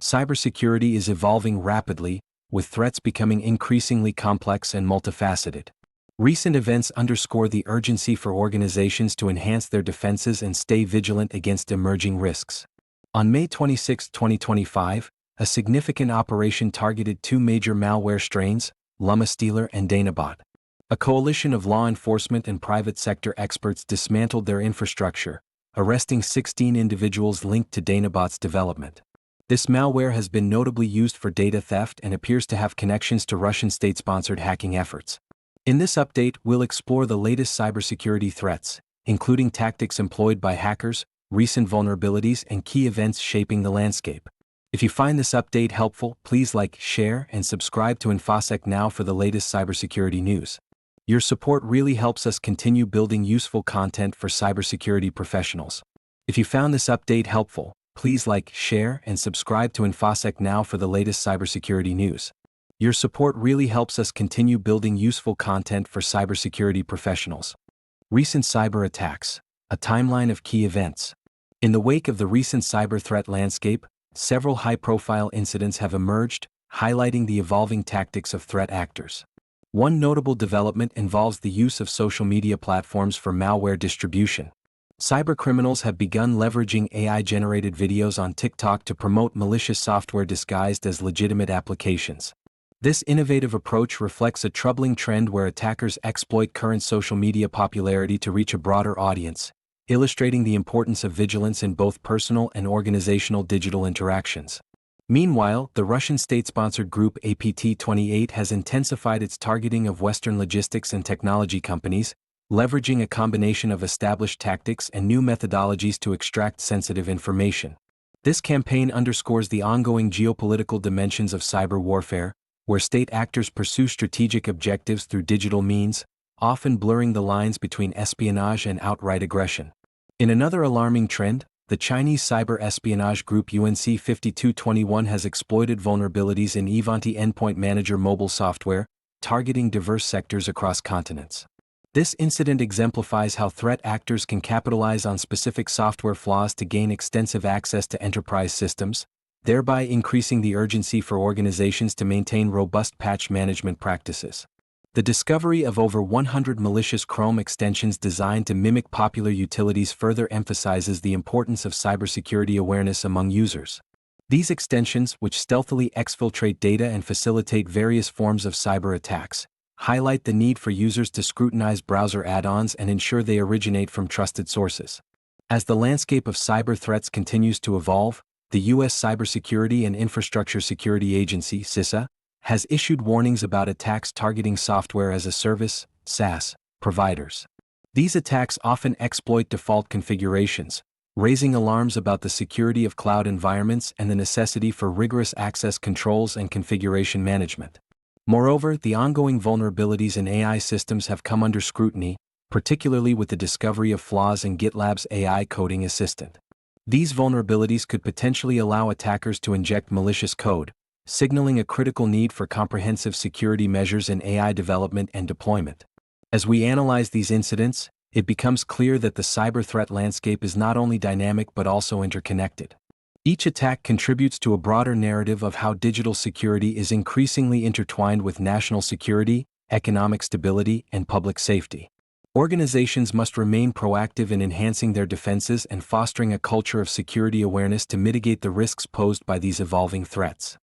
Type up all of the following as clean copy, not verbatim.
Cybersecurity is evolving rapidly, with threats becoming increasingly complex and multifaceted. Recent events underscore the urgency for organizations to enhance their defenses and stay vigilant against emerging risks. On May 26, 2025, a significant operation targeted two major malware strains, LumaStealer and Danabot. A coalition of law enforcement and private sector experts dismantled their infrastructure, arresting 16 individuals linked to Danabot's development. This malware has been notably used for data theft and appears to have connections to Russian state-sponsored hacking efforts. In this update, we'll explore the latest cybersecurity threats, including tactics employed by hackers, recent vulnerabilities, and key events shaping the landscape. If you find this update helpful, please like, share, and subscribe to InfoSec Now for the latest cybersecurity news. Your support really helps us continue building useful content for cybersecurity professionals. If you found this update helpful, please like, share, and subscribe to InfoSec Now for the latest cybersecurity news. Your support really helps us continue building useful content for cybersecurity professionals. Recent cyber attacks, a timeline of key events. In the wake of the recent cyber threat landscape, several high-profile incidents have emerged, highlighting the evolving tactics of threat actors. One notable development involves the use of social media platforms for malware distribution. Cybercriminals have begun leveraging AI-generated videos on TikTok to promote malicious software disguised as legitimate applications. This innovative approach reflects a troubling trend where attackers exploit current social media popularity to reach a broader audience, illustrating the importance of vigilance in both personal and organizational digital interactions. Meanwhile, the Russian state-sponsored group APT-28 has intensified its targeting of Western logistics and technology companies, leveraging a combination of established tactics and new methodologies to extract sensitive information. This campaign underscores the ongoing geopolitical dimensions of cyber warfare, where state actors pursue strategic objectives through digital means, often blurring the lines between espionage and outright aggression. In another alarming trend, the Chinese cyber espionage group UNC 5221 has exploited vulnerabilities in Ivanti Endpoint Manager mobile software, targeting diverse sectors across continents. This incident exemplifies how threat actors can capitalize on specific software flaws to gain extensive access to enterprise systems, thereby increasing the urgency for organizations to maintain robust patch management practices. The discovery of over 100 malicious Chrome extensions designed to mimic popular utilities further emphasizes the importance of cybersecurity awareness among users. These extensions, which stealthily exfiltrate data and facilitate various forms of cyber attacks, highlight the need for users to scrutinize browser add-ons and ensure they originate from trusted sources. As the landscape of cyber threats continues to evolve, the U.S. Cybersecurity and Infrastructure Security Agency (CISA) has issued warnings about attacks targeting software as a service (SaaS) providers. These attacks often exploit default configurations, raising alarms about the security of cloud environments and the necessity for rigorous access controls and configuration management. Moreover, the ongoing vulnerabilities in AI systems have come under scrutiny, particularly with the discovery of flaws in GitLab's AI coding assistant. These vulnerabilities could potentially allow attackers to inject malicious code, signaling a critical need for comprehensive security measures in AI development and deployment. As we analyze these incidents, it becomes clear that the cyber threat landscape is not only dynamic but also interconnected. Each attack contributes to a broader narrative of how digital security is increasingly intertwined with national security, economic stability, and public safety. Organizations must remain proactive in enhancing their defenses and fostering a culture of security awareness to mitigate the risks posed by these evolving threats.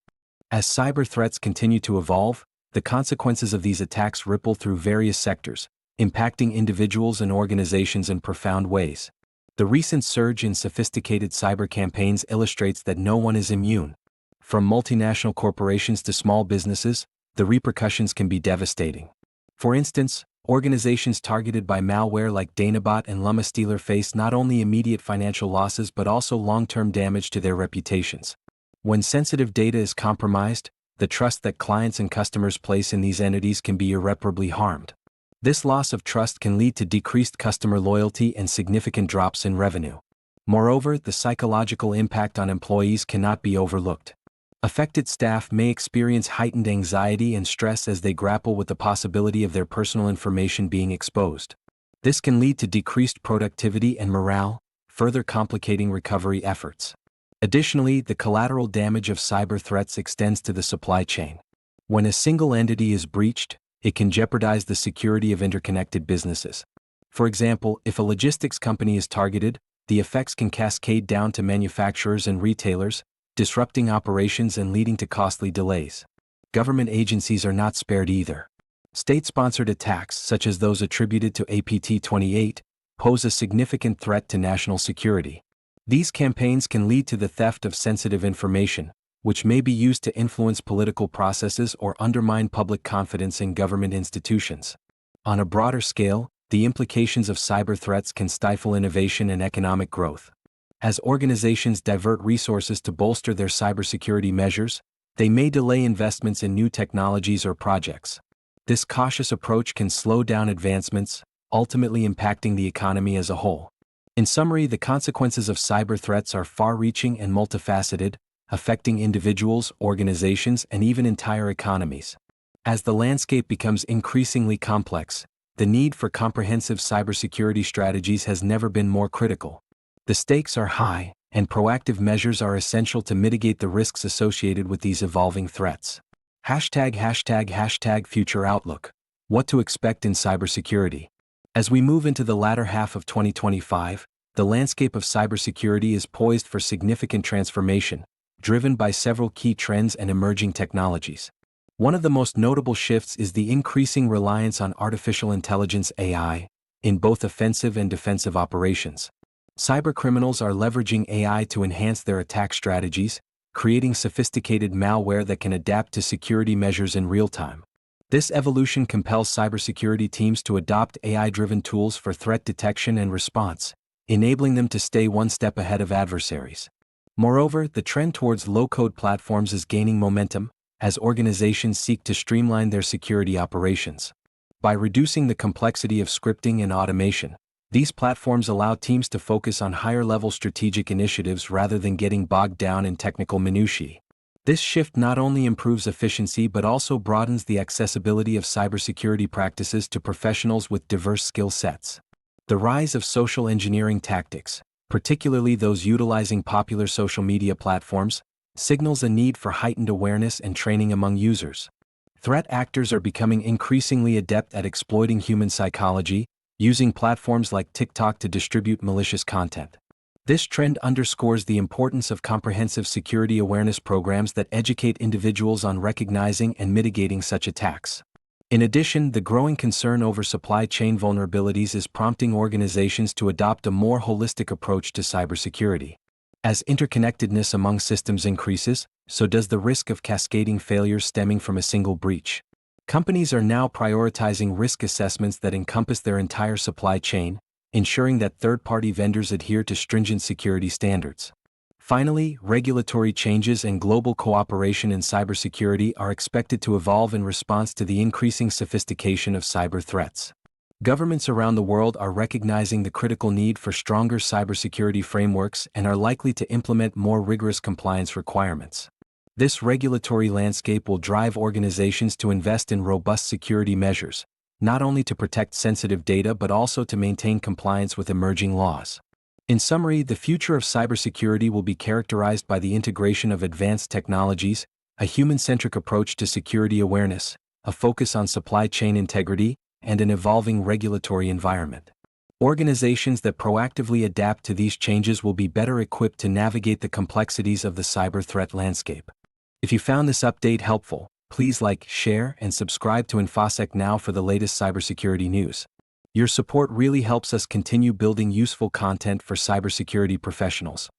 As cyber threats continue to evolve, the consequences of these attacks ripple through various sectors, impacting individuals and organizations in profound ways. The recent surge in sophisticated cyber campaigns illustrates that no one is immune. From multinational corporations to small businesses, the repercussions can be devastating. For instance, organizations targeted by malware like Danabot and LumaStealer face not only immediate financial losses but also long-term damage to their reputations. When sensitive data is compromised, the trust that clients and customers place in these entities can be irreparably harmed. This loss of trust can lead to decreased customer loyalty and significant drops in revenue. Moreover, the psychological impact on employees cannot be overlooked. Affected staff may experience heightened anxiety and stress as they grapple with the possibility of their personal information being exposed. This can lead to decreased productivity and morale, further complicating recovery efforts. Additionally, the collateral damage of cyber threats extends to the supply chain. When a single entity is breached, it can jeopardize the security of interconnected businesses. For example, if a logistics company is targeted, the effects can cascade down to manufacturers and retailers, disrupting operations and leading to costly delays. Government agencies are not spared either. State-sponsored attacks, such as those attributed to APT-28, pose a significant threat to national security. These campaigns can lead to the theft of sensitive information, which may be used to influence political processes or undermine public confidence in government institutions. On a broader scale, the implications of cyber threats can stifle innovation and economic growth. As organizations divert resources to bolster their cybersecurity measures, they may delay investments in new technologies or projects. This cautious approach can slow down advancements, ultimately impacting the economy as a whole. In summary, the consequences of cyber threats are far-reaching and multifaceted, affecting individuals, organizations, and even entire economies. As the landscape becomes increasingly complex, the need for comprehensive cybersecurity strategies has never been more critical. The stakes are high, and proactive measures are essential to mitigate the risks associated with these evolving threats. #Future Outlook. What to expect in cybersecurity. As we move into the latter half of 2025, the landscape of cybersecurity is poised for significant transformation, driven by several key trends and emerging technologies. One of the most notable shifts is the increasing reliance on artificial intelligence (AI) in both offensive and defensive operations. Cybercriminals are leveraging AI to enhance their attack strategies, creating sophisticated malware that can adapt to security measures in real time. This evolution compels cybersecurity teams to adopt AI-driven tools for threat detection and response, enabling them to stay one step ahead of adversaries. Moreover, the trend towards low-code platforms is gaining momentum, as organizations seek to streamline their security operations. By reducing the complexity of scripting and automation, these platforms allow teams to focus on higher-level strategic initiatives rather than getting bogged down in technical minutiae. This shift not only improves efficiency but also broadens the accessibility of cybersecurity practices to professionals with diverse skill sets. The rise of social engineering tactics, particularly those utilizing popular social media platforms, signals a need for heightened awareness and training among users. Threat actors are becoming increasingly adept at exploiting human psychology, using platforms like TikTok to distribute malicious content. This trend underscores the importance of comprehensive security awareness programs that educate individuals on recognizing and mitigating such attacks. In addition, the growing concern over supply chain vulnerabilities is prompting organizations to adopt a more holistic approach to cybersecurity. As interconnectedness among systems increases, so does the risk of cascading failures stemming from a single breach. Companies are now prioritizing risk assessments that encompass their entire supply chain, ensuring that third-party vendors adhere to stringent security standards. Finally, regulatory changes and global cooperation in cybersecurity are expected to evolve in response to the increasing sophistication of cyber threats. Governments around the world are recognizing the critical need for stronger cybersecurity frameworks and are likely to implement more rigorous compliance requirements. This regulatory landscape will drive organizations to invest in robust security measures, not only to protect sensitive data but also to maintain compliance with emerging laws. In summary, the future of cybersecurity will be characterized by the integration of advanced technologies, a human-centric approach to security awareness, a focus on supply chain integrity, and an evolving regulatory environment. Organizations that proactively adapt to these changes will be better equipped to navigate the complexities of the cyber threat landscape. If you found this update helpful, please like, share, and subscribe to InfoSec Now for the latest cybersecurity news. Your support really helps us continue building useful content for cybersecurity professionals.